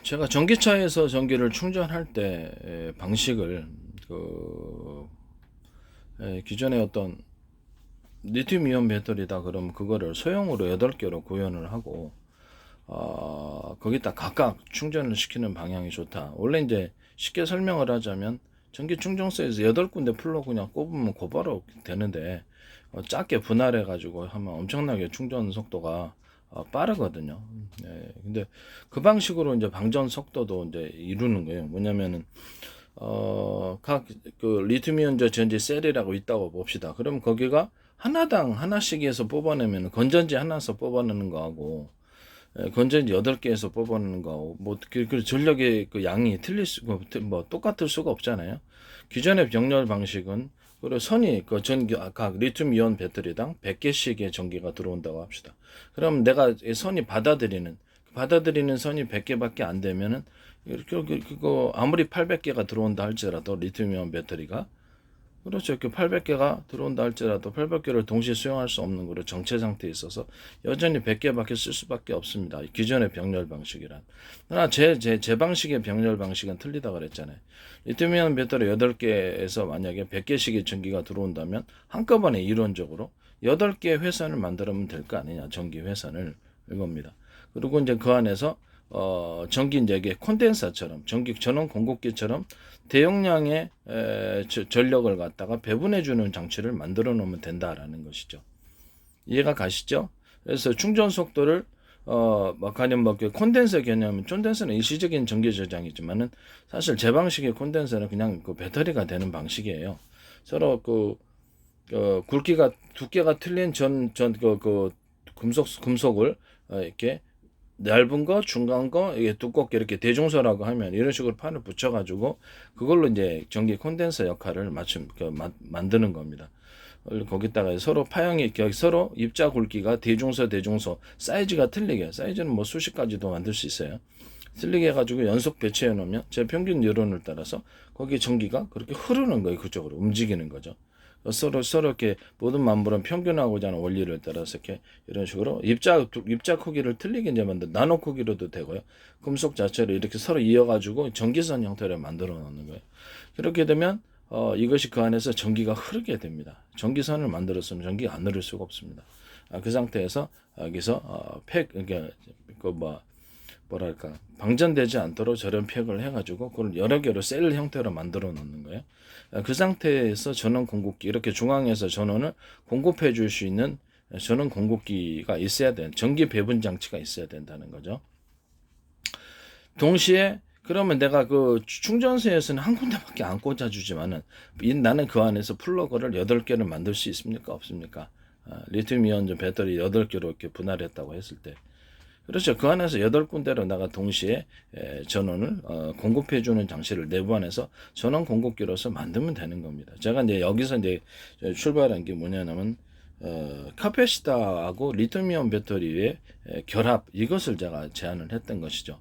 제가 전기차에서 전기를 충전할 때 방식을 기존에 어떤 리튬이온 배터리다 그러면 그거를 소형으로 8개로 구현을 하고 거기다 각각 충전을 시키는 방향이 좋다. 원래 이제 쉽게 설명을 하자면 전기 충전소에서 8군데 풀로 그냥 꼽으면 곧바로 되는데 작게 분할해 가지고 하면 엄청나게 충전 속도가 빠르거든요. 근데 그 방식으로 이제 방전 속도도 이제 이루는 거예요. 뭐냐면은 각 그 리튬이온저 전지 셀이라고 있다고 봅시다. 그럼 거기가 하나당 하나씩 해서 뽑아내면 건전지 하나서 뽑아내는 거하고 건전지 8개에서 뽑아내는 거하고 그 전력의 그 양이 틀릴 뭐 똑같을 수가 없잖아요. 기존의 병렬 방식은 그리고 선이 그 전기 각 리튬 이온 배터리당 100개씩의 전기가 들어온다고 합시다. 그럼 내가 선이 받아들이는 선이 100개밖에 안 되면은 그거 아무리 800개가 들어온다 할지라도 리튬 이온 배터리가 그렇죠. 이렇게 800개가 들어온다 할지라도 800개를 동시에 수용할 수 없는 거로 정체 상태에 있어서 여전히 100개밖에 쓸 수밖에 없습니다. 기존의 병렬 방식이란. 그러나 제 방식의 병렬 방식은 틀리다 그랬잖아요. 리튬이온 배터리 8개에서 만약에 100개씩의 전기가 들어온다면 한꺼번에 이론적으로 8개 회선을 만들면 될 거 아니냐. 전기 회선을 이겁니다. 그리고 이제 그 안에서 전기 이제 이게 콘덴서처럼 전기 전원 공급기처럼 대용량의 전력을 갖다가 배분해 주는 장치를 만들어 놓으면 된다라는 것이죠. 이해가 가시죠? 그래서 충전 속도를 가령 콘덴서 개념은 콘덴서는 일시적인 전기 저장이지만은 사실 제 방식의 콘덴서는 그냥 그 배터리가 되는 방식이에요. 서로 굵기가 두께가 틀린 금속을 이렇게 얇은 거, 중간 거, 이게 두껍게 이렇게 대중소라고 하면 이런 식으로 판을 붙여가지고 그걸로 이제 전기 콘덴서 역할을 만드는 겁니다. 거기다가 서로 서로 입자 굵기가 대중소 사이즈가 틀리게 사이즈는 뭐 수십 가지도 만들 수 있어요. 틀리게 해가지고 연속 배치해 놓으면 제 평균 여론을 따라서 거기 전기가 그렇게 흐르는 거예요. 그쪽으로 움직이는 거죠. 서로 이렇게 모든 만물은 평균하고자 하는 원리를 따라서 이렇게 이런 식으로 입자 크기를 틀리게 이제 나노 크기로도 되고요. 금속 자체를 이렇게 서로 이어가지고 전기선 형태를 만들어 놓는 거예요. 그렇게 되면 이것이 그 안에서 전기가 흐르게 됩니다. 전기선을 만들었으면 전기가 안 흐를 수가 없습니다. 그 상태에서 여기서 그러니까 뭐랄까 방전되지 않도록 저런 팩을 해가지고 그걸 여러 개로 셀 형태로 만들어 놓는 거예요. 그 상태에서 전원 공급기 이렇게 중앙에서 전원을 공급해 줄 수 있는 전원 공급기가 있어야 되는 전기 배분 장치가 있어야 된다는 거죠. 동시에 그러면 내가 그 충전소에서는 한 군데밖에 안 꽂아주지만은 나는 그 안에서 플러그를 8개를 만들 수 있습니까? 없습니까? 리튬 이온 배터리 8개로 이렇게 분할했다고 했을 때 그렇죠. 그 안에서 8군데로 내가 동시에 전원을 공급해주는 장치를 내부 안에서 전원 공급기로서 만들면 되는 겁니다. 제가 이제 여기서 이제 출발한 게 뭐냐면 카페시타하고 리튬이온 배터리의 결합 이것을 제가 제안을 했던 것이죠.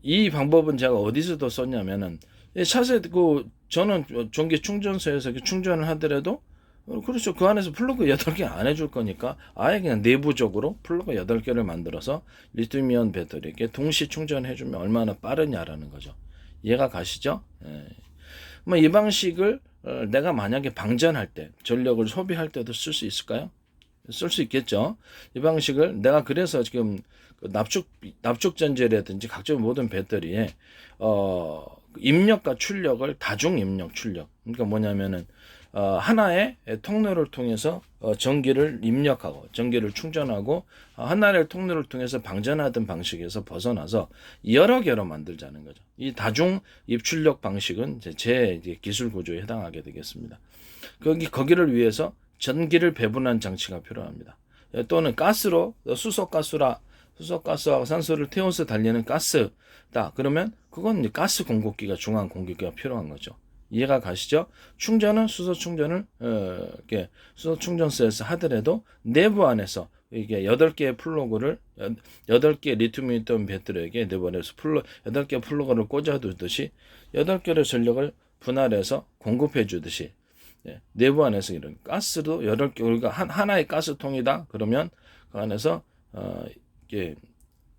이 방법은 제가 어디서도 썼냐면은 차세 저는 전기 충전소에서 충전을 하더라도 그렇죠. 그 안에서 플러그 8개 안 해줄 거니까 아예 그냥 내부적으로 플러그 8개를 만들어서 리튬이온 배터리에게 동시 충전해주면 얼마나 빠르냐라는 거죠. 이해가 가시죠? 예. 이 방식을 내가 만약에 방전할 때, 전력을 소비할 때도 쓸 수 있을까요? 쓸 수 있겠죠. 이 방식을 내가 그래서 지금 납축 전지라든지 각종 모든 배터리에 입력과 출력을 다중 입력 출력. 그러니까 뭐냐면은 하나의 통로를 통해서 전기를 입력하고 전기를 충전하고 하나의 통로를 통해서 방전하던 방식에서 벗어나서 여러 개로 만들자는 거죠. 이 다중 입출력 방식은 제 기술 구조에 해당하게 되겠습니다. 거기를 위해서 전기를 배분한 장치가 필요합니다. 또는 가스로 수소가스와 산소를 태워서 달리는 가스다. 그러면 그건 가스 공급기가 중앙 공급기가 필요한 거죠. 이해가 가시죠? 충전은 수소 충전을 이렇게 수소 충전소에서 하더라도 내부 안에서 이게 8개의 플러그를 8개 리튬이온 배터리에게 내부 안에서 8개 플러그를 꽂아두듯이 8개의 전력을 분할해서 공급해 주듯이 내부 안에서 이런 가스도 8개 우리가 하나의 가스통이다. 그러면 그 안에서 이게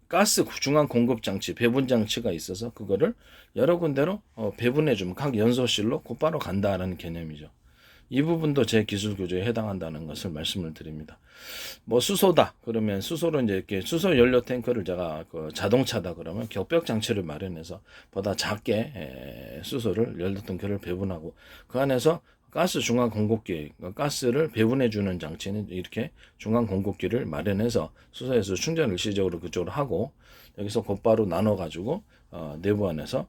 가스 중앙 공급 장치, 배분 장치가 있어서 그거를 여러 군데로 배분해 주면 각 연소실로 곧바로 간다라는 개념이죠. 이 부분도 제 기술 교조에 해당한다는 것을 말씀을 드립니다. 뭐 수소다 그러면 수소로 이제 이렇게 수소 연료 탱크를 제가 그 자동차다 그러면 격벽 장치를 마련해서 보다 작게 수소를 연료 탱크를 배분하고 그 안에서 가스 중앙 공급기, 가스를 배분해 주는 장치는 이렇게 중앙 공급기를 마련해서 수소에서 충전을 일시적으로 그쪽으로 하고 여기서 곧바로 나눠 가지고 내부 안에서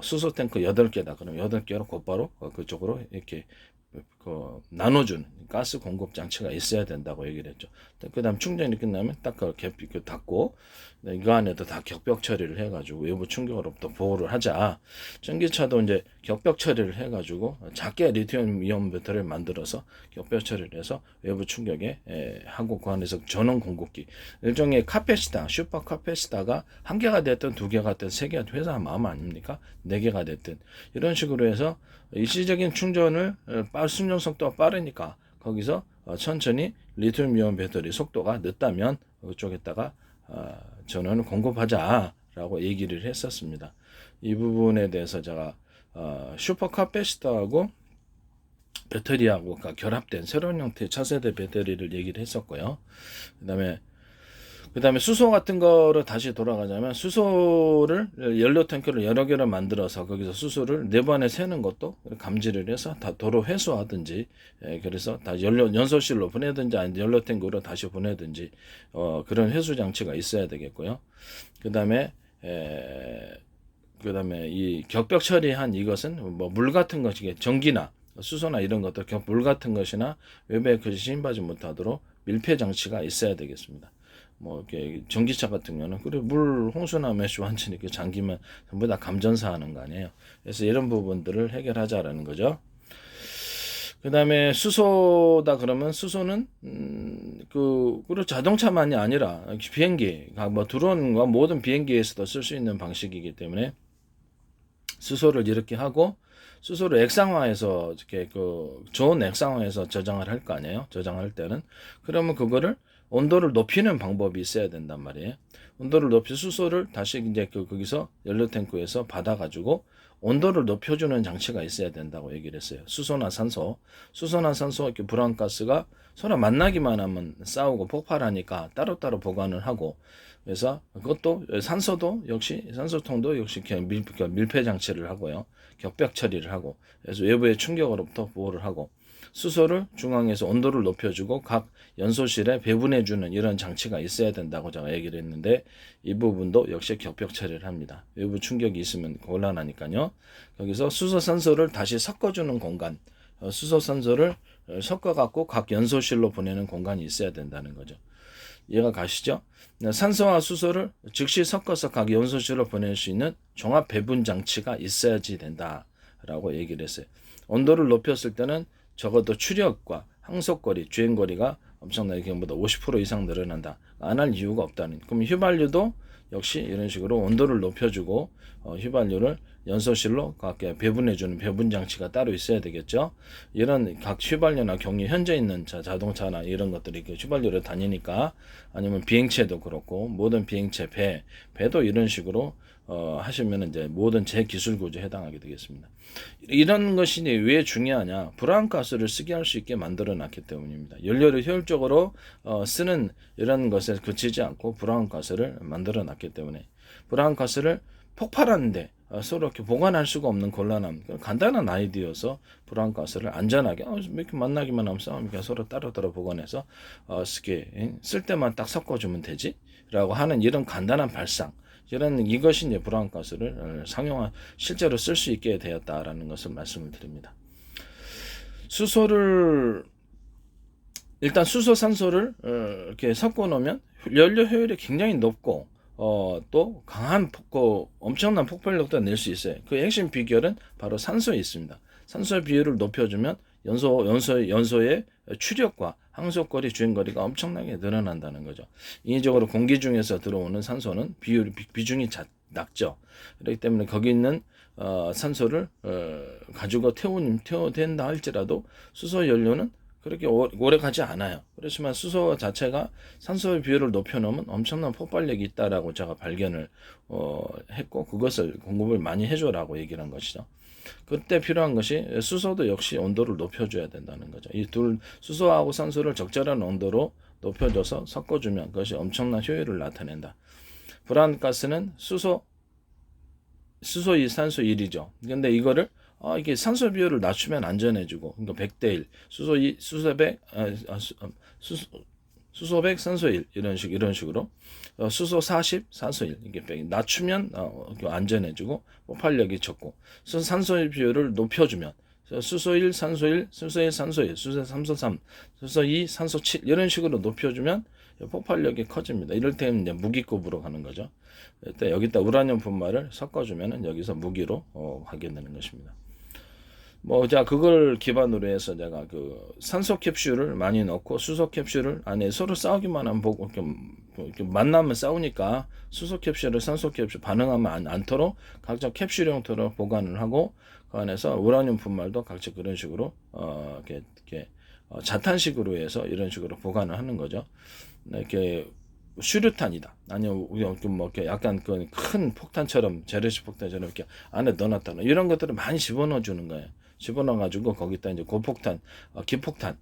수소 탱크 8개다 그러면 8개로 곧바로 그쪽으로 이렇게 나눠주는 가스 공급 장치가 있어야 된다고 얘기를 했죠. 그 다음 충전이 끝나면 딱 닫고 이거 안에도 다 격벽 처리를 해가지고 외부 충격으로부터 보호를 하자. 전기차도 이제 격벽 처리를 해가지고 작게 리튬 이온 배터리를 만들어서 격벽 처리를 해서 외부 충격에 하고 그 안에서 전원 공급기 일종의 카페시타 슈퍼 카페시타가 한 개가 됐든 두 개가 됐든 세 개가 회사 마음 아닙니까? 네 개가 됐든 이런 식으로 해서 일시적인 충전을 충전 속도가 빠르니까 거기서 천천히 리튬 이온 배터리 속도가 늦다면 그쪽에다가 전원을 공급하자라고 얘기를 했었습니다. 이 부분에 대해서 제가 슈퍼 카패시터하고 배터리하고 결합된 새로운 형태의 차세대 배터리를 얘기를 했었고요. 그다음에 수소 같은 거를 다시 돌아가자면 수소를 연료 탱크를 여러 개를 만들어서 거기서 수소를 내부 안에 새는 것도 감지를 해서 다 도로 회수하든지 그래서 다 연소실로 보내든지 아니면 연료 탱크로 다시 보내든지 그런 회수 장치가 있어야 되겠고요. 그다음에 이 격벽 처리한 이것은 뭐 물 같은 것이 전기나 수소나 이런 것들 물 같은 것이나 외부에 침입하지 못하도록 밀폐 장치가 있어야 되겠습니다. 뭐 이렇게 전기차 같은 경우는 그래 물 홍수나 매수 완전히 그 잠기면 전부 다 감전사하는 거 아니에요. 그래서 이런 부분들을 해결하자라는 거죠. 그다음에 수소다 그러면 수소는 그리고 자동차만이 아니라 비행기, 뭐 드론과 모든 비행기에서도 쓸 수 있는 방식이기 때문에 수소를 이렇게 하고 수소를 액상화해서 이렇게 좋은 액상화해서 저장을 할 거 아니에요. 저장할 때는 그러면 그거를 온도를 높이는 방법이 있어야 된단 말이에요. 온도를 높여 수소를 다시 이제 거기서 연료 탱크에서 받아가지고 온도를 높여주는 장치가 있어야 된다고 얘기를 했어요. 수소나 산소 이렇게 불안가스가 서로 만나기만 하면 싸우고 폭발하니까 따로따로 보관을 하고 그래서 그것도 산소통도 역시 밀폐 장치를 하고요. 격벽 처리를 하고 그래서 외부의 충격으로부터 보호를 하고 수소를 중앙에서 온도를 높여주고 각 연소실에 배분해주는 이런 장치가 있어야 된다고 제가 얘기를 했는데 이 부분도 역시 격벽 처리를 합니다. 외부 충격이 있으면 곤란하니까요. 거기서 수소 산소를 다시 섞어주는 공간, 수소 산소를 섞어갖고 각 연소실로 보내는 공간이 있어야 된다는 거죠. 이해가 가시죠? 산소와 수소를 즉시 섞어서 각 연소실로 보낼 수 있는 종합 배분 장치가 있어야지 된다라고 얘기를 했어요. 온도를 높였을 때는 적어도 추력과 항속거리, 주행거리가 엄청나게 경보다 50% 이상 늘어난다. 안 할 이유가 없다는. 그럼 휘발유도 역시 이런 식으로 온도를 높여주고 휘발유를 연소실로 각게 배분해주는 배분 장치가 따로 있어야 되겠죠. 이런 각 휘발유나 경유 현재 있는 자동차나 이런 것들이 휘발유로 다니니까 아니면 비행체도 그렇고 모든 비행체 배도 이런 식으로 하시면 이제 모든 제 기술 구조에 해당하게 되겠습니다. 이런 것이 왜 중요하냐? 불안가스를 쓰게 할 수 있게 만들어 놨기 때문입니다. 연료를 효율적으로 쓰는 이런 것에 그치지 않고 불안가스를 만들어 놨기 때문에 불안가스를 폭발하는데 서로 이렇게 보관할 수가 없는 곤란함, 간단한 아이디어여서 불안가스를 안전하게 이렇게 만나기만 하면 싸우니까 서로 따로따로 보관해서 쓸 때만 딱 섞어주면 되지라고 하는 이런 간단한 발상. 이것이 이제 불안가스를 실제로 쓸 수 있게 되었다라는 것을 말씀을 드립니다. 일단 수소, 산소를 이렇게 섞어 놓으면 연료 효율이 굉장히 높고 또 강한 엄청난 폭발력도 낼 수 있어요. 그 핵심 비결은 바로 산소에 있습니다. 산소의 비율을 높여주면 연소의 추력과 항속거리, 주행거리가 엄청나게 늘어난다는 거죠. 인위적으로 공기 중에서 들어오는 산소는 비중이 낮죠. 그렇기 때문에 거기 있는 산소를 가지고 태워된다 할지라도 수소 연료는 그렇게 오래 가지 않아요. 그렇지만 수소 자체가 산소의 비율을 높여놓으면 엄청난 폭발력이 있다라고 제가 발견을 했고, 그것을 공급을 많이 해줘라고 얘기를 한 것이죠. 그때 필요한 것이 수소도 역시 온도를 높여줘야 된다는 거죠. 이 수소하고 산소를 적절한 온도로 높여줘서 섞어주면 그것이 엄청난 효율을 나타낸다. 불안가스는 수소 2, 산소 1이죠. 근데 이거를 이게 산소 비율을 낮추면 안전해지고, 그러니까 100대 1, 수소 100, 수소 100, 산소 1, 이런 식으로, 수소 40, 산소 1, 이게 낮추면 안전해지고, 폭발력이 적고, 산소의 비율을 높여주면, 수소 1, 산소 1, 수소 1, 산소 1, 수소 3, 산소 3, 수소 2, 산소 7, 이런 식으로 높여주면 폭발력이 커집니다. 이럴 때는 이제 무기급으로 가는 거죠. 그때 여기다 우라늄 분말을 섞어주면은 여기서 무기로 하게 되는 것입니다. 자, 그걸 기반으로 해서 제가 그 산소 캡슐을 많이 넣고 수소 캡슐을 안에 서로 싸우기만 하면 보고, 이렇게 만나면 싸우니까 수소 캡슐을 산소 캡슐 반응하면 않도록 각자 캡슐 형태로 보관을 하고, 그 안에서 우라늄 분말도 각자 그런 식으로, 이렇게 자탄식으로 해서 이런 식으로 보관을 하는 거죠. 이렇게 수류탄이다, 아니면 이렇게 약간 그 큰 폭탄처럼, 재래식 폭탄처럼 이렇게 안에 넣어놨다는 이런 것들을 많이 집어넣어 주는 거예요. 집어넣어 가지고 거기다 이제 고폭탄, 기폭탄,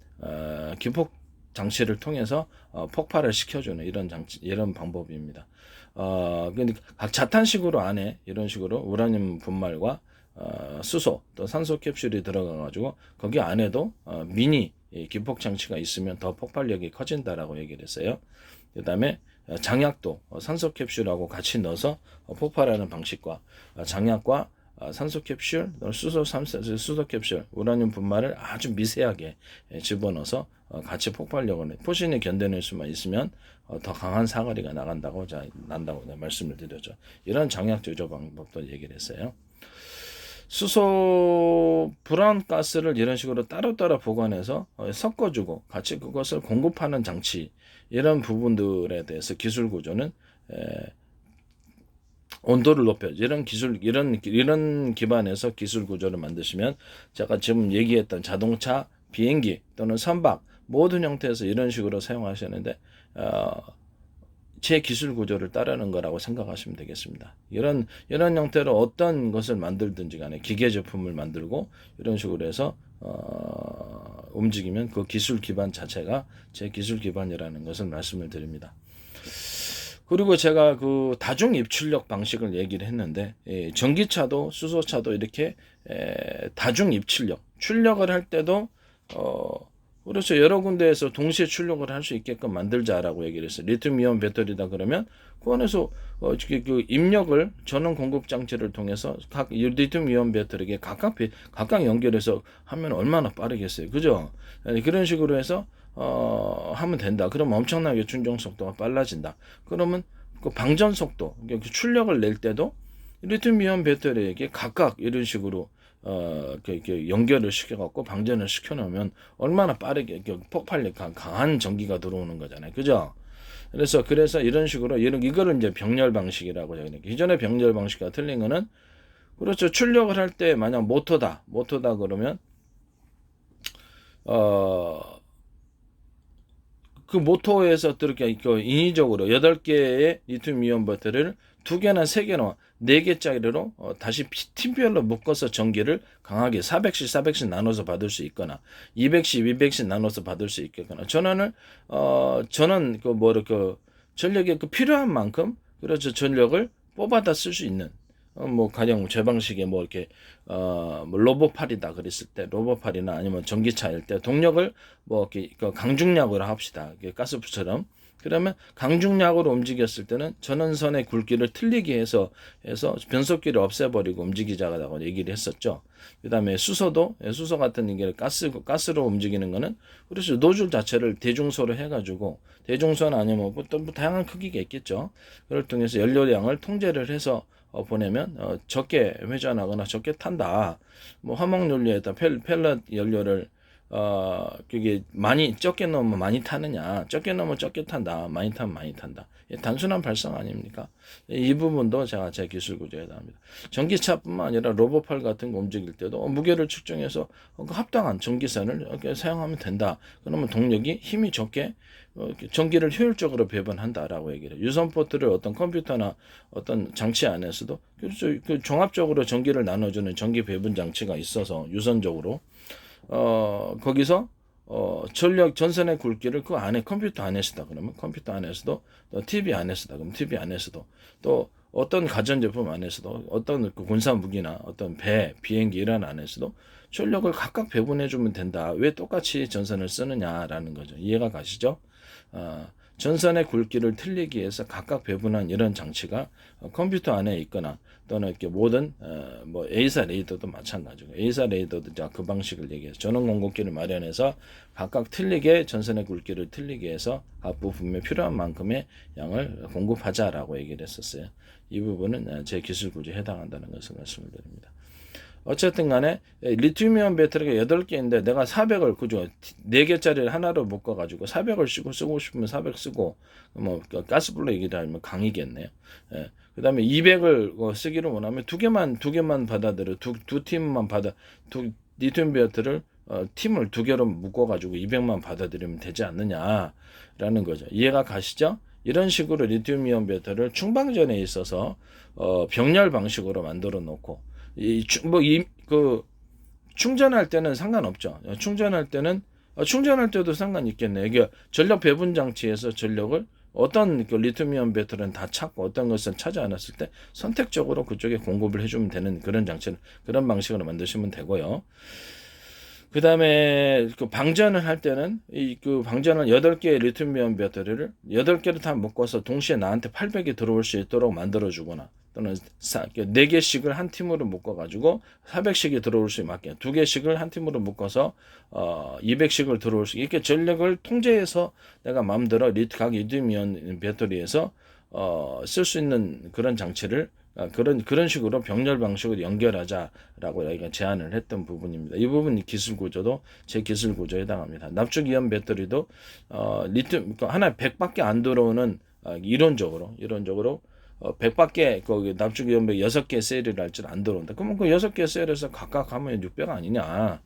기폭 장치를 통해서 폭발을 시켜주는 이런 방법입니다. 근데 각 자탄식으로 안에 이런 식으로 우라늄 분말과 수소 또 산소 캡슐이 들어가 가지고 거기 안에도 미니 기폭 장치가 있으면 더 폭발력이 커진다라고 얘기를 했어요. 그 다음에 장약도 산소 캡슐하고 같이 넣어서 폭발하는 방식과, 장약과 산소 캡슐, 수소 캡슐, 우라늄 분말을 아주 미세하게 집어넣어서 같이 폭발력을 포신이 견뎌낼 수만 있으면 더 강한 사거리가 난다고 말씀을 드렸죠. 이런 장약 조절 방법도 얘기를 했어요. 수소 불안가스를 이런 식으로 따로따로 보관해서 섞어주고 같이 그것을 공급하는 장치, 이런 부분들에 대해서 기술 구조는 온도를 높여 이런 기반에서 기술 구조를 만드시면, 제가 지금 얘기했던 자동차, 비행기 또는 선박 모든 형태에서 이런 식으로 사용하시는데 제 기술 구조를 따르는 거라고 생각하시면 되겠습니다. 이런 형태로 어떤 것을 만들든지 간에 기계 제품을 만들고 이런 식으로 해서 움직이면 그 기술 기반 자체가 제 기술 기반이라는 것을 말씀을 드립니다. 그리고 제가 그 다중 입출력 방식을 얘기를 했는데, 전기차도 수소차도 이렇게 다중 입출력, 출력을 할 때도 그래서 여러 군데에서 동시에 출력을 할 수 있게끔 만들자라고 얘기를 했어요. 리튬이온 배터리다 그러면 그 안에서 그 입력을 전원 공급 장치를 통해서 각 리튬이온 배터리에 각각 연결해서 하면 얼마나 빠르겠어요, 그죠? 그런 식으로 해서 하면 된다. 그러면 엄청나게 충전 속도가 빨라진다. 그러면 그 방전 속도, 출력을 낼 때도 리튬이온 배터리에게 각각 이런 식으로 연결을 시켜갖고 방전을 시켜놓으면 얼마나 빠르게 폭발력 강한 전기가 들어오는 거잖아요, 그죠? 그래서 이런 식으로 이거를 이제 병렬 방식이라고 해요. 기존의 병렬 방식과 틀린 거는, 그렇죠, 출력을 할 때 만약 모터다 그러면 그 모터에서 이렇게 인위적으로 8개의 리튬이온 배터리를 2개나 3개나 4개짜리로 다시 팀별로 묶어서 전기를 강하게 400씩 나눠서 받을 수 있거나 200씩 나눠서 받을 수 있겠거나, 전원을 전원 전력이 필요한 만큼, 그렇죠, 전력을 뽑아다 쓸 수 있는, 가령 제 방식에 이렇게 로봇팔이다 그랬을 때, 로봇팔이나 아니면 전기차일 때 동력을 이렇게 강중력으로 합시다, 가스프처럼. 그러면 강중력으로 움직였을 때는 전원선의 굵기를 틀리게 해서 변속기를 없애버리고 움직이자고 얘기를 했었죠. 그 다음에 수소 같은 게 가스로 움직이는 거는, 그래서 노즐 자체를 대중소로 해가지고, 대중소는 아니면 또 다양한 크기가 있겠죠. 그걸 통해서 연료량을 통제를 해서 보내면 적게 회전하거나 적게 탄다. 화목연료에다 펠렛 연료를 그게 적게 넣으면 많이 타느냐, 적게 넣으면 적게 탄다, 많이 타면 많이 탄다, 단순한 발상 아닙니까? 이 부분도 제가 제 기술 구조에 해당합니다. 전기차뿐만 아니라 로봇팔 같은 거 움직일 때도 무게를 측정해서 그 합당한 전기선을 이렇게 사용하면 된다. 그러면 동력이 힘이 적게 전기를 효율적으로 배분한다라고 얘기를 해요. 유선 포트를 어떤 컴퓨터나 어떤 장치 안에서도 그 종합적으로 전기를 나눠주는 전기 배분 장치가 있어서 유선적으로 거기서 전력 전선의 굵기를 그 안에 컴퓨터 안에 쓰다 그러면 컴퓨터 안에서도 또 TV 안에 쓰다 그러면 TV 안에서도 또 어떤 가전제품 안에서도 어떤 그 군사 무기나 어떤 배, 비행기 이런 안에서도 전력을 각각 배분해 주면 된다. 왜 똑같이 전선을 쓰느냐라는 거죠. 이해가 가시죠? 전선의 굵기를 틀리기 위해서 각각 배분한 이런 장치가 컴퓨터 안에 있거나 또는 이렇게 모든 뭐 A사 레이더도 마찬가지고 A사 레이더도 그 방식을 얘기해서 전원 공급기를 마련해서 각각 틀리게 전선의 굵기를 틀리게 해서 각 부품에 필요한 만큼의 양을 공급하자라고 얘기를 했었어요. 이 부분은 제 기술 구조에 해당한다는 것을 말씀을 드립니다. 어쨌든 간에 리튬이온 배터리가 8개인데 내가 400을 그죠 4개짜리를 하나로 묶어 가지고 400을 쓰고 싶으면 400 쓰고 뭐 가스불로 얘기하면 강이겠네요. 예. 그다음에 200을 쓰기를 원하면 두 개만 받아들여 두 팀만 리튬 배터리를 팀을 2개로 묶어 가지고 200만 받아들이면 되지 않느냐라는 거죠. 이해가 가시죠? 이런 식으로 리튬이온 배터리를 충방전에 있어서 병렬 방식으로 만들어 놓고 충전할 때는 상관없죠. 충전할 때도 상관이 있겠네요. 이게 전력 배분 장치에서 전력을 어떤 그 리튬이온 배터리는 다 찾고 어떤 것은 찾지 않았을 때 선택적으로 그쪽에 공급을 해주면 되는 그런 장치는 그런 방식으로 만드시면 되고요. 그 다음에 그 방전을 할 때는 그 방전을 8개의 리튬이온 배터리를 8개를 다 묶어서 동시에 나한테 800이 들어올 수 있도록 만들어주거나 또는 4개씩을 한 팀으로 묶어가지고 400씩이 들어올 수 있게 2개씩을 한 팀으로 묶어서 200씩을 들어올 수 있게 전력을 통제해서 내가 마음대로 각 리튬이온 배터리에서 쓸 수 있는 그런 장치를 그런 식으로 병렬 방식으로 연결하자라고 여기가 제안을 했던 부분입니다. 이 부분 기술 구조도 제 기술 구조에 해당합니다. 납축 이온 배터리도 리튬 하나 100밖에 안 들어오는 이론적으로 100밖에 거기 납축 이온 6개 셀을 할 줄 안 들어온다. 그러면 그 6개 셀에서 각각 하면 600 아니냐.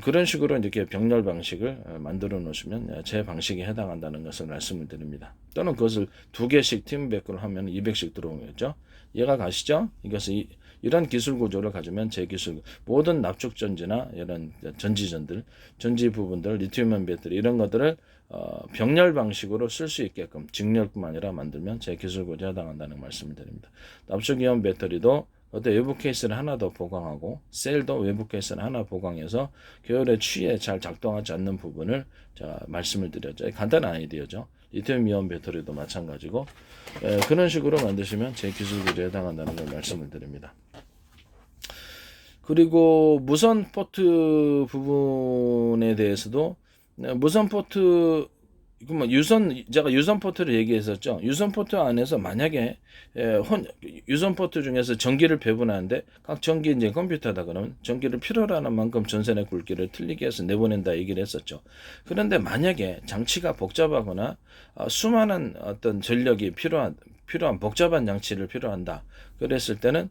그런 식으로 이렇게 병렬 방식을 만들어 놓으시면 제 방식에 해당한다는 것을 말씀을 드립니다. 또는 그것을 2개씩 팀백으로 하면 200씩 들어오겠죠. 이해가 가시죠? 이것은 이런 기술 구조를 가지면 제 기술 모든 납축 전지나 이런 전지 부분들 리튬이온 배터리 이런 것들을 병렬 방식으로 쓸 수 있게끔 직렬뿐만 아니라 만들면 제 기술 구조에 해당한다는 말씀을 드립니다. 납축 이온 배터리도 어떤 외부 케이스를 하나 더 보강하고 셀도 외부 케이스를 하나 보강해서 계열의 취에 잘 작동하지 않는 부분을 제가 말씀을 드렸죠. 간단한 아이디어죠. 리튬이온 배터리도 마찬가지고 그런 식으로 만드시면 제 기술 구조에 해당한다는 걸 말씀을 드립니다. 그리고 무선 포트 부분에 대해서도 무선 포트 제가 유선 포트를 얘기했었죠. 유선 포트 안에서 만약에 유선 포트 중에서 전기를 배분하는데 각 전기 이제 컴퓨터다 그러면 전기를 필요로 하는 만큼 전선의 굵기를 틀리게 해서 내보낸다 얘기를 했었죠. 그런데 만약에 장치가 복잡하거나 수많은 어떤 전력이 필요한 복잡한 장치를 필요한다. 그랬을 때는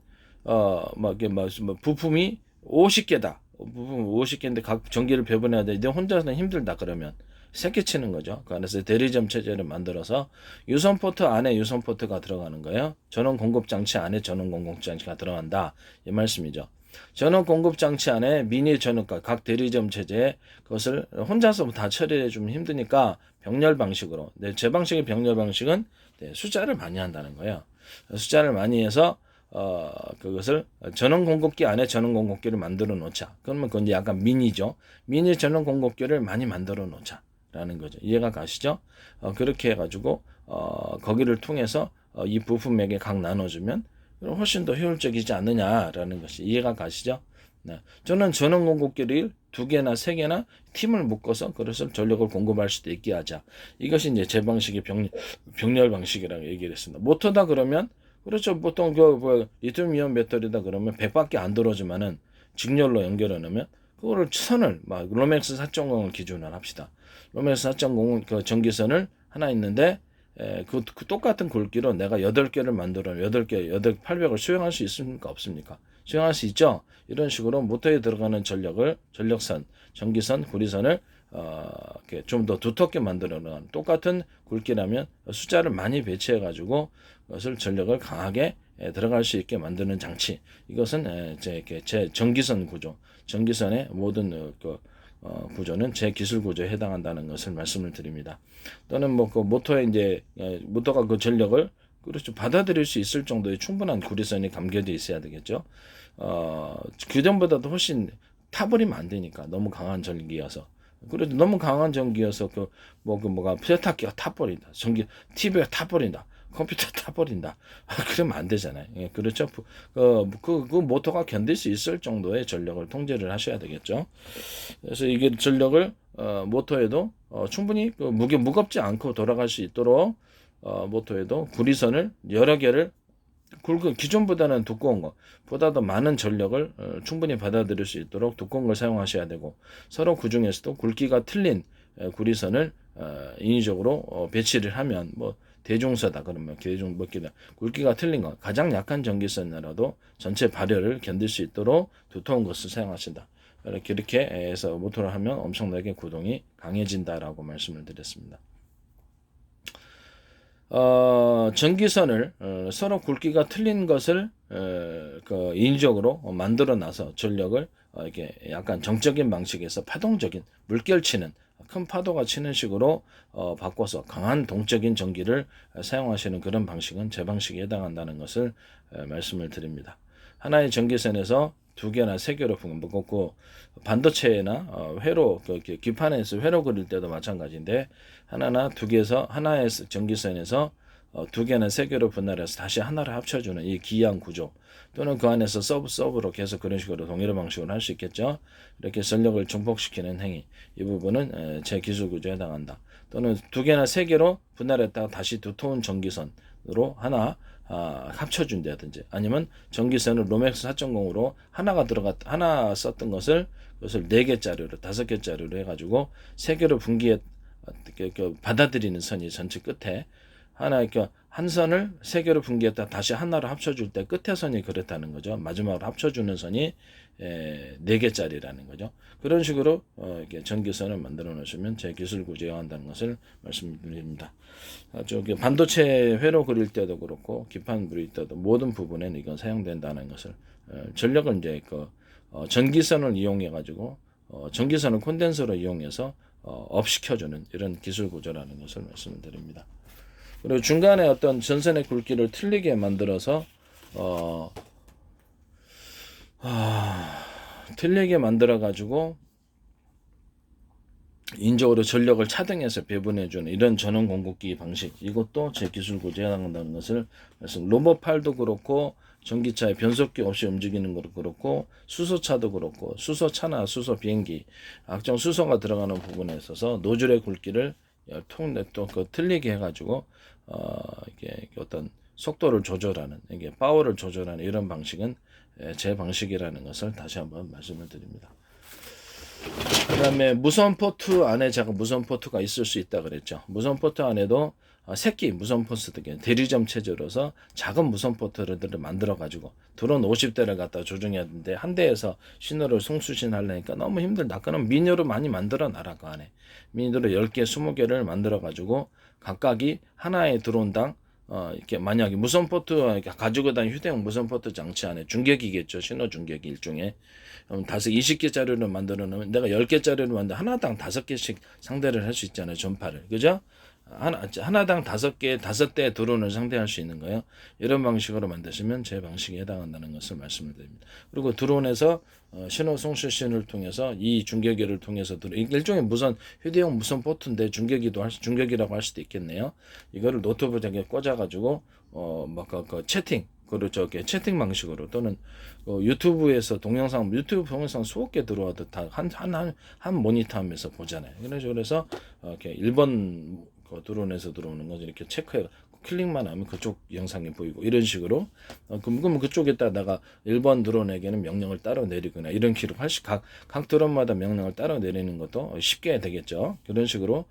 부품이 50개다. 부품 50개인데 각 전기를 배분해야 돼. 이제 혼자서는 힘들다 그러면 새끼치는 거죠. 그 안에서 대리점 체제를 만들어서 유선 포트 안에 유선 포트가 들어가는 거예요. 전원 공급 장치 안에 전원 공급 장치가 들어간다. 이 말씀이죠. 전원 공급 장치 안에 미니 전원가 각 대리점 체제에 그것을 혼자서 다 처리해 주면 힘드니까 병렬 방식으로. 제 방식의 병렬 방식은 숫자를 많이 한다는 거예요. 숫자를 많이 해서 그것을 전원 공급기 안에 전원 공급기를 만들어 놓자. 그러면 그건 약간 미니죠. 미니 전원 공급기를 많이 만들어 놓자. 라는 거죠. 이해가 가시죠? 그렇게 해가지고, 거기를 통해서 이 부품에게 각 나눠주면 훨씬 더 효율적이지 않느냐라는 것이 이해가 가시죠? 네. 저는 전원 공급기를 2개나 3개나 팀을 묶어서 그래서 전력을 공급할 수도 있게 하자. 이것이 이제 제 방식의 병렬 방식이라고 얘기를 했습니다. 모터다 그러면, 그렇죠. 보통 리튬이온 배터리다 그러면 100밖에 안 들어오지만은 직렬로 연결해 놓으면 그거를 선을 로맥스 4.0을 기준으로 합시다. 로맥스 4.0은 그 전기선을 하나 있는데 그 똑같은 굵기로 내가 8개를 만들어 800을 수행할 수 있습니까? 없습니까? 수행할 수 있죠? 이런 식으로 모터에 들어가는 전력선, 전기선, 구리선을 이렇게 좀 더 두텁게 만들어 놓은 똑같은 굵기라면 숫자를 많이 배치해 가지고 그것을 전력을 강하게 들어갈 수 있게 만드는 장치. 이것은 제 전기선 구조, 전기선의 모든 구조는 제 기술 구조에 해당한다는 것을 말씀을 드립니다. 또는 뭐 그 모터에 이제 모터가 그 전력을 그렇죠 받아들일 수 있을 정도의 충분한 구리선이 감겨져 있어야 되겠죠. 규정보다도 훨씬 타버리면 안 되니까 너무 강한 전기여서. 그래도 너무 강한 전기여서 뭐가 세탁기가 타버린다, 전기 TV가 타버린다, 컴퓨터 타버린다. 그러면 안 되잖아요. 예, 그렇죠. 그 모터가 견딜 수 있을 정도의 전력을 통제를 하셔야 되겠죠. 그래서 이게 전력을 모터에도 충분히 무겁지 않고 돌아갈 수 있도록 모터에도 구리선을 여러 개를 기존보다는 두꺼운 거, 보다 더 많은 전력을 충분히 받아들일 수 있도록 두꺼운 걸 사용하셔야 되고, 서로 그 중에서도 굵기가 틀린 구리선을 인위적으로 배치를 하면 뭐 대중서다 그러면 대중 몇 개다 굵기가 틀린 거, 가장 약한 전기선이라도 전체 발열을 견딜 수 있도록 두터운 것을 사용하신다. 이렇게 해서 모터를 하면 엄청나게 구동이 강해진다라고 말씀을 드렸습니다. 전기선을 서로 굵기가 틀린 것을 인위적으로 만들어 놔서 전력을 이렇게 약간 정적인 방식에서 파동적인 물결 치는 큰 파도가 치는 식으로 바꿔서 강한 동적인 전기를 사용하시는 그런 방식은 제 방식에 해당한다는 것을 말씀을 드립니다. 하나의 전기선에서 2개나 3개로 묶었고, 반도체나 회로 기판에서 회로 그릴 때도 마찬가지인데, 하나나 2개에서 하나의 전기선에서 2개나 3개로 분할해서 다시 하나를 합쳐주는 이 기이한 구조, 또는 그 안에서 서브로 계속 그런 식으로 동일한 방식으로 할 수 있겠죠. 이렇게 전력을 증폭시키는 행위, 이 부분은 제 기술 구조에 해당한다. 또는 2개나 3개로 분할했다가 다시 두터운 전기선으로 하나 합쳐준다든지, 아니면 전기선을 로맥스 4.0으로 하나 썼던 것을 그것을 4개짜리로 5개짜리로 해가지고 3개로 분기에 받아들이는 선이 전체 끝에 한 선을 3개로 분기했다 다시 하나로 합쳐줄 때 끝에 선이 그렇다는 거죠. 마지막으로 합쳐주는 선이 4개짜리라는 거죠. 그런 식으로 이렇게 전기선을 만들어 놓으시면 제 기술 구조에 한다는 것을 말씀드립니다. 반도체 회로 그릴 때도 그렇고 기판 그릴 때도 모든 부분에 이건 사용된다는 것을, 전력을 이제 전기선을 이용해 가지고 전기선을 콘덴서로 이용해서 업시켜주는 이런 기술 구조라는 것을 말씀을 드립니다. 그리고 중간에 어떤 전선의 굵기를 틀리게 만들어서 틀리게 만들어 가지고 인적으로 전력을 차등해서 배분해주는 이런 전원 공급기 방식, 이것도 제 기술 구조에 해당한다는 것을 로봇팔도 그렇고 전기차에 변속기 없이 움직이는 것도 그렇고 수소차도 그렇고 수소차나 수소 비행기 각종 수소가 들어가는 부분에 있어서 노즐의 굵기를 또 틀리게 해가지고 이게 어떤 속도를 조절하는, 이게 파워를 조절하는 이런 방식은 제 방식이라는 것을 다시 한번 말씀을 드립니다. 그 다음에 무선 포트 안에 제가 무선 포트가 있을 수 있다 그랬죠. 무선 포트 안에도 새끼 무선 포트 대리점 체제로서 작은 무선 포트를 만들어 가지고 드론 50대를 갖다 조정해야 되는데 한 대에서 신호를 송수신 하려니까 너무 힘들다. 그럼 미니로 많이 만들어 놔라. 그 안에 미니로 10개 20개를 만들어 가지고 각각이 하나의 드론당 이렇게 만약에 무선 포트 가지고 다니는 휴대용 무선 포트 장치 안에 중계기겠죠. 신호 중계기 일종의 20개짜리로 만들어 놓으면 내가 10개짜리로 만들 하나당 5개씩 상대를 할 수 있잖아요. 전파를. 그죠? 하나당 5개, 5대 드론을 상대할 수 있는 거예요. 이런 방식으로 만드시면 제 방식에 해당한다는 것을 말씀을 드립니다. 그리고 드론에서 신호 송수신을 통해서 이 중계기를 통해서 일종의 휴대용 무선 포트인데 중계기라고 할 수도 있겠네요. 이거를 노트북에 꽂아가지고 채팅, 그렇죠. 채팅 방식으로 또는 유튜브 동영상 수억 개 들어와도 다 한 모니터 하면서 보잖아요. 이런 식으로 해서 이렇게 1번 드론에서 들어오는 거 이렇게 체크해 클릭만 하면 그쪽 영상이 보이고 이런 식으로 그럼 그쪽에다가 1번 드론에게는 명령을 따로 내리거나 이런 식으로 각 드론마다 명령을 따로 내리는 것도 쉽게 되겠죠. 그런 식으로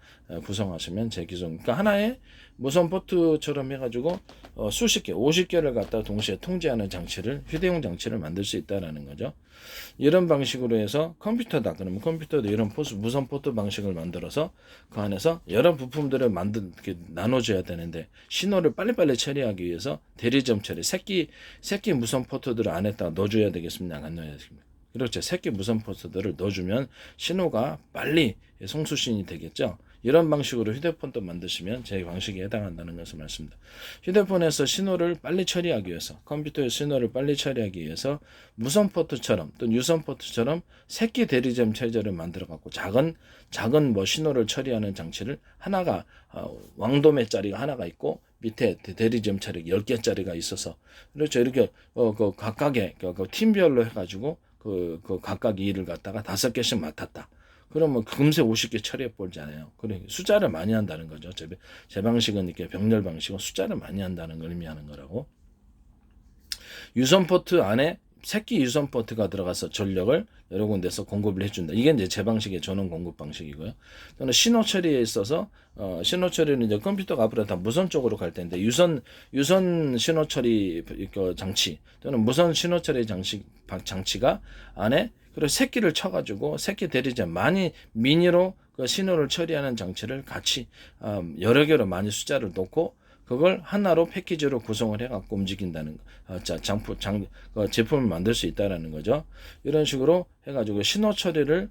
구성하시면 제 기존 그러니까 하나의 무선 포트처럼 해가지고 수십 개, 50개를 갖다 동시에 통제하는 장치를, 휴대용 장치를 만들 수 있다라는 거죠. 이런 방식으로 해서 컴퓨터다. 그러면 컴퓨터도 이런 무선 포트 방식을 만들어서 그 안에서 여러 부품들을 나눠줘야 되는데 신호를 빨리빨리 처리하기 위해서 대리점 처리, 새끼 무선 포트들을 안에다 넣어줘야 되겠습니다. 안 넣어야 되겠습니다. 그렇죠. 새끼 무선 포트들을 넣어주면 신호가 빨리 송수신이 되겠죠. 이런 방식으로 휴대폰도 만드시면 제 방식에 해당한다는 것을 말씀드립니다. 휴대폰에서 신호를 빨리 처리하기 위해서, 컴퓨터의 신호를 빨리 처리하기 위해서 무선 포트처럼 또는 유선 포트처럼 새끼 대리점 체제를 만들어 갖고 작은 뭐 신호를 처리하는 장치를 하나가 왕도매짜리가 하나가 있고 밑에 대리점 처리 10개짜리가 있어서 그렇죠. 이렇게 그 각각의 그 팀별로 해가지고 그 각각 일을 갖다가 5개씩 맡았다. 그러면 금세 50개 처리해 보잖아요. 그래 숫자를 많이 한다는 거죠. 제 방식은 이렇게 병렬 방식은 숫자를 많이 한다는 걸 의미하는 거라고. 유선 포트 안에 새끼 유선 포트가 들어가서 전력을 여러 군데서 공급을 해준다. 이게 이제 제 방식의 전원 공급 방식이고요. 또는 신호 처리에 있어서 신호 처리는 이제 컴퓨터가 앞으로 다 무선 쪽으로 갈 텐데 유선 신호 처리 장치 또는 무선 신호 처리 장치가 안에 그리고 새끼를 쳐가지고 새끼 대리점 많이 미니로 그 신호를 처리하는 장치를 같이 여러 개로 많이 숫자를 놓고 그걸 하나로 패키지로 구성을 해갖고 움직인다는 제품을 만들 수 있다라는 거죠. 이런 식으로 해가지고 신호 처리를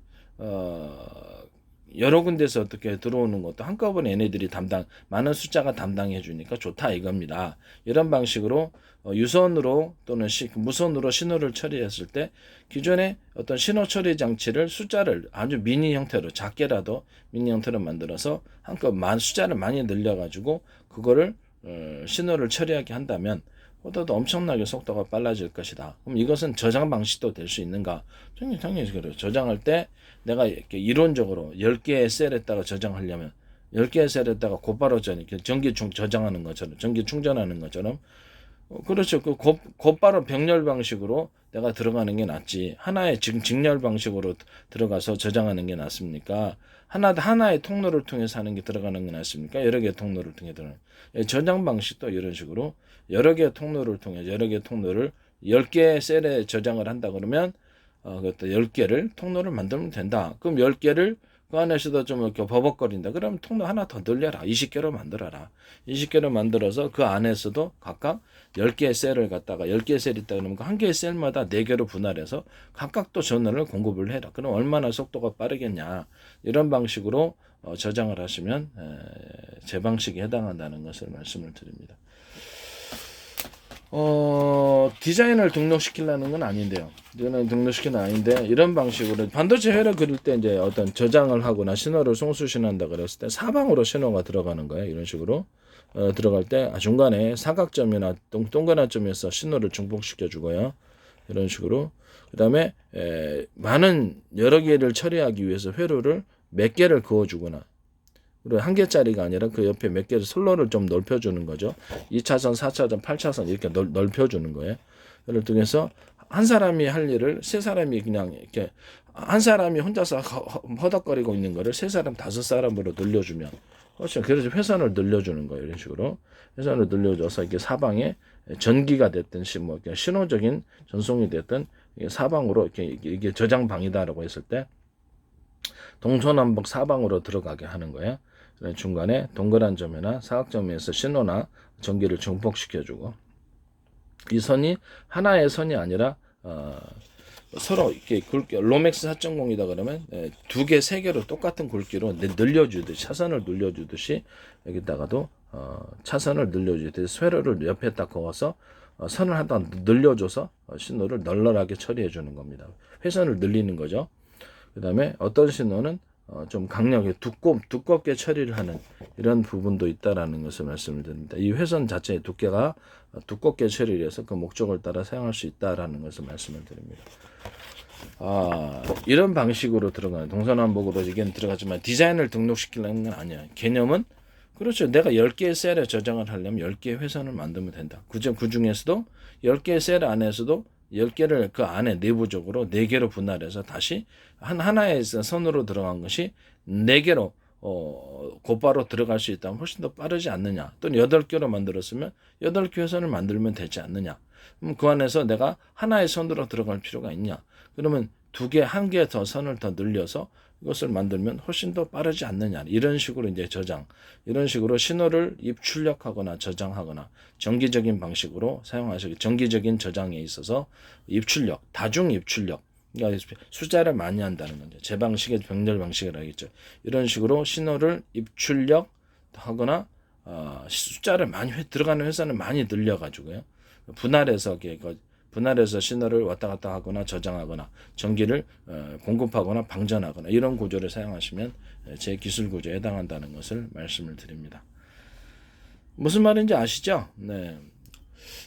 여러 군데서 어떻게 들어오는 것도 한꺼번에 얘네들이 많은 숫자가 담당해 주니까 좋다 이겁니다. 이런 방식으로 유선으로 또는 무선으로 신호를 처리했을 때 기존에 어떤 신호 처리 장치를 숫자를 아주 미니 형태로 작게라도 미니 형태로 만들어서 한꺼번에 숫자를 많이 늘려가지고 그거를 신호를 처리하게 한다면 보다도 엄청나게 속도가 빨라질 것이다. 그럼 이것은 저장 방식도 될 수 있는가? 당연히 그래요. 저장할 때 내가 이렇게 이론적으로 10개의 셀에다가 저장하려면 10개의 셀에다가 곧바로 전기 저장하는 것처럼 전기 충전하는 것처럼 그렇죠. 그 곧바로 병렬 방식으로 내가 들어가는 게 낫지. 하나의 직렬 방식으로 들어가서 저장하는 게 낫습니까? 하나의 통로를 통해서 하는 게 들어가는 게 낫습니까? 여러 개의 통로를 통해 들어가는. 저장 방식도 이런 식으로 여러 개의 통로를 통해 여러 개의 통로를 10개의 셀에 저장을 한다 그러면 그것도 10개를 통로를 만들면 된다. 그럼 10개를 그 안에서도 좀 이렇게 버벅거린다. 그러면 통로 하나 더 늘려라. 20개로 만들어라. 20개로 만들어서 그 안에서도 각각 10개의 셀을 갖다가 10개의 셀이 있다 그러면 한 개의 셀마다 4개로 분할해서 각각 또 전원을 공급을 해라. 그럼 얼마나 속도가 빠르겠냐. 이런 방식으로 저장을 하시면 제 방식에 해당한다는 것을 말씀을 드립니다. 디자인을 등록시키려는 건 아닌데요. 이거는 등록시키는 아닌데 이런 방식으로 반도체 회로 그릴 때 이제 어떤 저장을 하거나 신호를 송수신한다 그랬을 때 사방으로 신호가 들어가는 거예요. 이런 식으로 들어갈 때 중간에 사각점이나 동그란 점에서 신호를 중복시켜 주고요. 이런 식으로 그다음에 많은 여러 개를 처리하기 위해서 회로를 몇 개를 그어주거나 그리고 한 개짜리가 아니라 그 옆에 몇 개를 선로를 좀 넓혀주는 거죠. 2차선, 4차선, 8차선 이렇게 넓혀주는 거예요. 예를 들어서 한 사람이 할 일을 세 사람이 그냥 이렇게 한 사람이 혼자서 허덕거리고 있는 거를 세 사람, 5사람으로 늘려주면 그렇죠. 그래서 회선을 늘려주는 거예요. 이런 식으로 회선을 늘려줘서 이게 사방에 전기가 됐든 뭐 신호적인 전송이 됐든 사방으로 이게 저장방이다라고 했을 때 동서남북 사방으로 들어가게 하는 거예요. 중간에 동그란 점이나 사각점에서 신호나 전기를 증폭시켜주고 이 선이 하나의 선이 아니라 서로 이렇게 로맥스 4.0이다 그러면 2개, 3개로 똑같은 굵기로 늘려주듯이 차선을 늘려주듯이 여기다가도 차선을 늘려주듯이 회로를 옆에 딱 그어서 선을 하나 늘려줘서 신호를 널널하게 처리해 주는 겁니다. 회선을 늘리는 거죠. 그 다음에 어떤 신호는 좀 강력하게 두껍게 처리를 하는 이런 부분도 있다라는 것을 말씀을 드립니다. 이 회선 자체의 두께가 두껍게 처리를 해서 그 목적을 따라 사용할 수 있다라는 것을 말씀을 드립니다. 이런 방식으로 들어가는 동서남북으로 이게 들어가지만 디자인을 등록시키려는 건 아니야. 개념은 그렇죠. 내가 10개의 셀에 저장을 하려면 10개의 회선을 만들면 된다. 그 중에서도 10개의 셀 안에서도 10개를 그 안에 내부적으로 4개로 분할해서 다시 하나의 선으로 들어간 것이 4개로 곧바로 들어갈 수 있다면 훨씬 더 빠르지 않느냐. 또는 8개로 만들었으면 8개 회선을 만들면 되지 않느냐. 그럼 그 안에서 내가 하나의 선으로 들어갈 필요가 있냐. 그러면 2개, 1개 더 선을 더 늘려서 이것을 만들면 훨씬 더 빠르지 않느냐. 이런 식으로 이제 이런 식으로 신호를 입출력하거나 저장하거나 정기적인 방식으로 사용하시고, 정기적인 저장에 있어서 입출력, 다중 입출력, 그러니까 숫자를 많이 한다는 거죠. 제 방식의 병렬 방식이라고 했죠. 이런 식으로 신호를 입출력 하거나 숫자를 많이 들어가는 회선을 많이 늘려가지고요. 분할해서 신호를 왔다 갔다 하거나 저장하거나 전기를 공급하거나 방전하거나 이런 구조를 사용하시면 제 기술 구조에 해당한다는 것을 말씀을 드립니다. 무슨 말인지 아시죠? 네.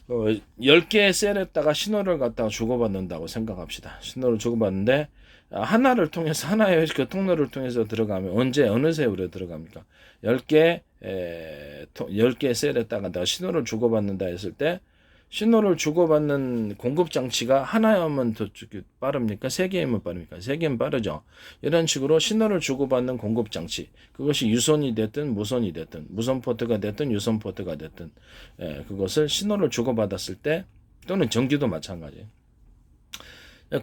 10개의 셀에다가 신호를 갖다가 주고받는다고 생각합시다. 신호를 주고받는데 하나를 통해서, 하나의 그 통로를 통해서 들어가면 언제 어느 세월에 들어갑니까? 10개 셀에다가 내가 신호를 주고받는다 했을 때 신호를 주고받는 공급 장치가 하나면 더 빠릅니까? 3개이면 빠릅니까? 3개면 빠르죠. 이런 식으로 신호를 주고받는 공급 장치, 그것이 유선이 됐든 무선이 됐든, 무선 포트가 됐든 유선 포트가 됐든, 그것을 신호를 주고받았을 때, 또는 전기도 마찬가지예요.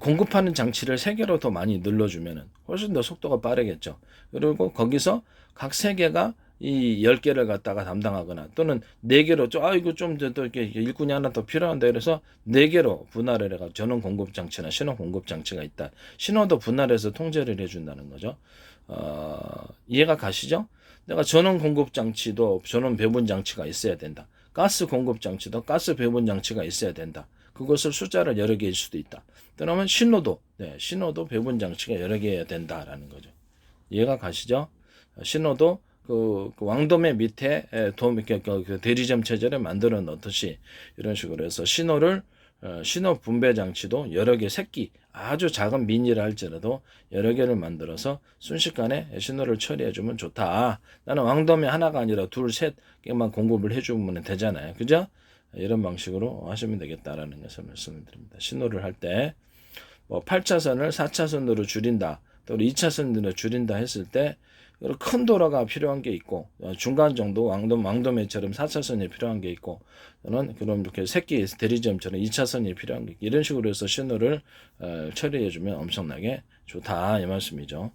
공급하는 장치를 3개로 더 많이 늘려주면 훨씬 더 속도가 빠르겠죠. 그리고 거기서 각 3개가 이 10개를 갖다가 담당하거나, 또는 4개로 이거 좀 더 이렇게 일꾼이 하나 더 필요한데 그래서 4개로 분할을 해가 전원 공급 장치나 신호 공급 장치가 있다. 신호도 분할해서 통제를 해준다는 거죠. 이해가 가시죠? 내가 전원 공급 장치도 전원 배분 장치가 있어야 된다. 가스 공급 장치도 가스 배분 장치가 있어야 된다. 그것을 숫자를 여러 개일 수도 있다. 그러면 신호도 배분 장치가 여러 개여야 된다라는 거죠. 이해가 가시죠? 신호도 그 왕도매 밑에 그 대리점 체제를 만들어 놓듯이 이런 식으로 해서 신호 분배 장치도 여러 개, 새끼 아주 작은 미니를 할지라도 여러 개를 만들어서 순식간에 신호를 처리해 주면 좋다. 나는 왕도매 하나가 아니라 2, 3개만 공급을 해주면 되잖아요. 그죠? 이런 방식으로 하시면 되겠다라는 것을 말씀을 드립니다. 신호를 할 때 뭐 8차선을 4차선으로 줄인다, 또 2차선으로 줄인다 했을 때 큰 도로가 필요한 게 있고, 중간 정도 왕도매처럼 4차선이 필요한 게 있고, 또는 그럼 이렇게 새끼 대리점처럼 2차선이 필요한 게 있고, 이런 식으로 해서 신호를 처리해주면 엄청나게 좋다 이 말씀이죠.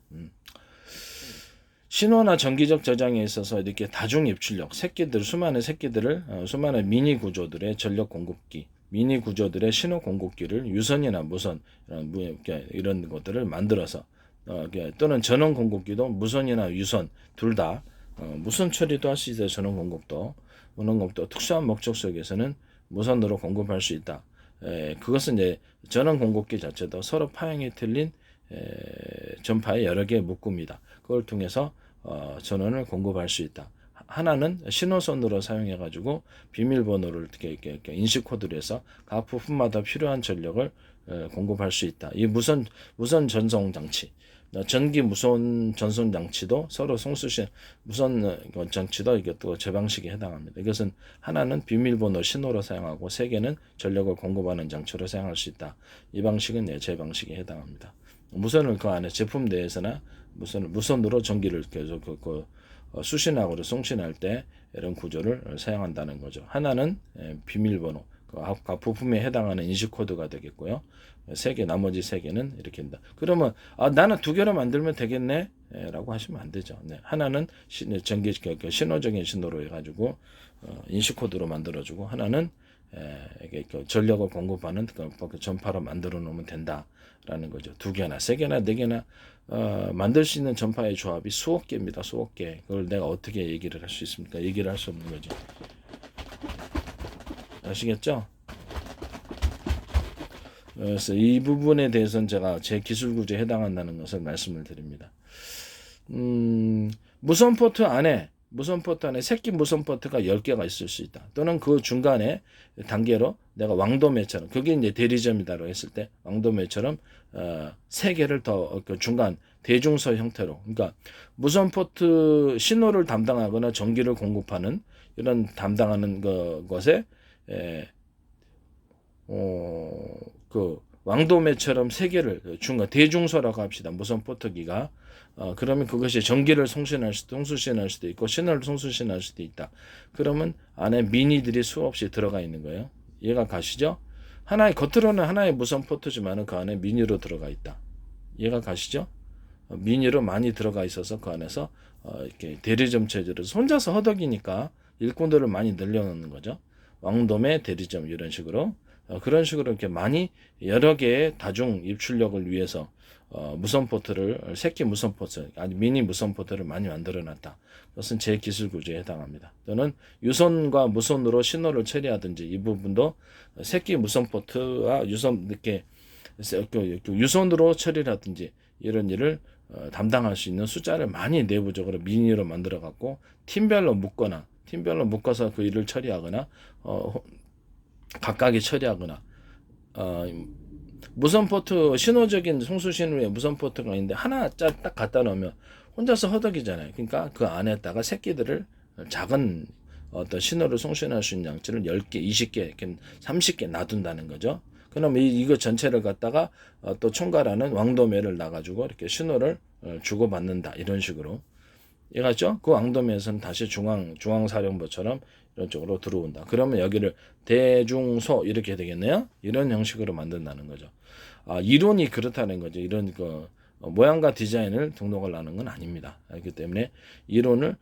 신호나 전기적 저장에 있어서 이렇게 다중 입출력, 수많은 미니 구조들의 전력 공급기, 미니 구조들의 신호 공급기를 유선이나 무선 이런 것들을 만들어서, 또는 전원 공급기도 무선이나 유선 둘 다 무선 처리도 할 수 있어요. 전원 공급도 특수한 목적 속에서는 무선으로 공급할 수 있다. 그것은 이제 전원 공급기 자체도 서로 파형이 틀린 전파의 여러 개의 묶음이다. 그걸 통해서 전원을 공급할 수 있다. 하나는 신호선으로 사용해 가지고 비밀번호를 이렇게 인식 코드로 해서 각 부품마다 필요한 전력을 공급할 수 있다. 이 무선 전송 장치, 전기 무선 전송 장치도 서로 송수신 무선 장치도 이것도 제 방식에 해당합니다. 이것은 하나는 비밀번호 신호로 사용하고 3개는 전력을 공급하는 장치로 사용할 수 있다. 이 방식은 제 방식에 해당합니다. 무선을 그 안에 제품 내에서나 무선으로 전기를 계속 수신하고 송신할 때 이런 구조를 사용한다는 거죠. 하나는 비밀번호, 각 부품에 해당하는 인식 코드가 되겠고요. 나머지 3개는 이렇게 한다. 그러면 나는 2개로 만들면 되겠네 라고 하시면 안 되죠. 하나는 신호적인 신호로 해가지고 인식 코드로 만들어주고, 하나는 전력을 공급하는 전파로 만들어 놓으면 된다라는 거죠. 2개나 3개나 4개나 만들 수 있는 전파의 조합이 수억 개입니다. 수억 개. 그걸 내가 어떻게 얘기를 할 수 있습니까? 얘기를 할 수 없는 거죠. 아시겠죠? 그래서 이 부분에 대해서는 제가 제 기술 구조에 해당한다는 것을 말씀을 드립니다. 무선 포트 안에 새끼 무선 포트가 10개가 있을 수 있다. 또는 그 중간에 단계로 내가 왕도매처럼, 그게 이제 대리점이다라고 했을 때 왕도매처럼 3개를 더 중간 대중서 형태로, 그러니까 무선 포트 신호를 담당하거나 전기를 공급하는 이런 담당하는 것에 왕도매처럼 세 개를 대중소라고 합시다. 무선 포트기가 그러면 그것이 전기를 송수신할 수도 있고 신호를 송수신할 수도 있다. 그러면 안에 미니들이 수없이 들어가 있는 거예요. 이해가 가시죠? 겉으로는 하나의 무선 포트지만은 그 안에 미니로 들어가 있다. 이해가 가시죠? 미니로 많이 들어가 있어서 그 안에서 이렇게 대리점 체제로 혼자서 허덕이니까 일꾼들을 많이 늘려놓는 거죠. 왕도매 대리점 이런 식으로 그런 식으로 이렇게 많이 여러 개의 다중 입출력을 위해서 무선 포트를 새끼 무선 포트 아니 미니 무선 포트를 많이 만들어놨다. 그것은 제 기술 구조에 해당합니다. 또는 유선과 무선으로 신호를 처리하든지 이 부분도 새끼 무선 포트와 유선 이렇게 유선으로 처리를 하든지 이런 일을 담당할 수 있는 숫자를 많이 내부적으로 미니로 만들어 갖고 팀별로 묶어서 그 일을 처리하거나 각각이 처리하거나 무선 포트 신호적인 송수신호에 무선 포트가 있는데 하나 딱 갖다 놓으면 혼자서 허덕이잖아요. 그러니까 그 안에다가 새끼들을 작은 어떤 신호를 송신할 수 있는 양치를 10개, 20개, 30개 놔둔다는 거죠. 그럼 이거 전체를 갖다가 또 총괄하는 왕도매를 놔가지고 이렇게 신호를 주고받는다. 이런 식으로. 이해갔죠? 그 왕도매에서는 다시 중앙사령부처럼 이런 쪽으로 들어온다. 그러면 여기를 대중소 이렇게 되겠네요. 이런 형식으로 만든다는 거죠. 이론이 그렇다는 거죠. 이런 모양과 디자인을 등록을 하는 건 아닙니다. 그렇기 때문에 이론을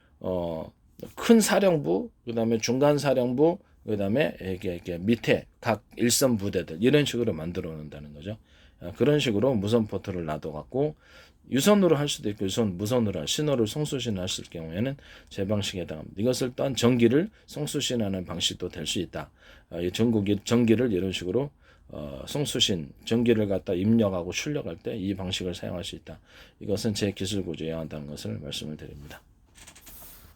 큰 사령부, 그다음에 중간 사령부, 그다음에 이렇게 밑에 각 일선 부대들 이런 식으로 만들어 놓는다는 거죠. 그런 식으로 무선 포트를 놔둬 갖고 유선으로 할 수도 있고 무선으로 신호를 송수신했을 경우에는 제 방식에 해당합니다. 이것을 또한 전기를 송수신하는 방식도 될 수 있다. 전기를 이런 식으로 전기를 갖다 입력하고 출력할 때 이 방식을 사용할 수 있다. 이것은 제 기술 구조에 한다는 것을 말씀을 드립니다.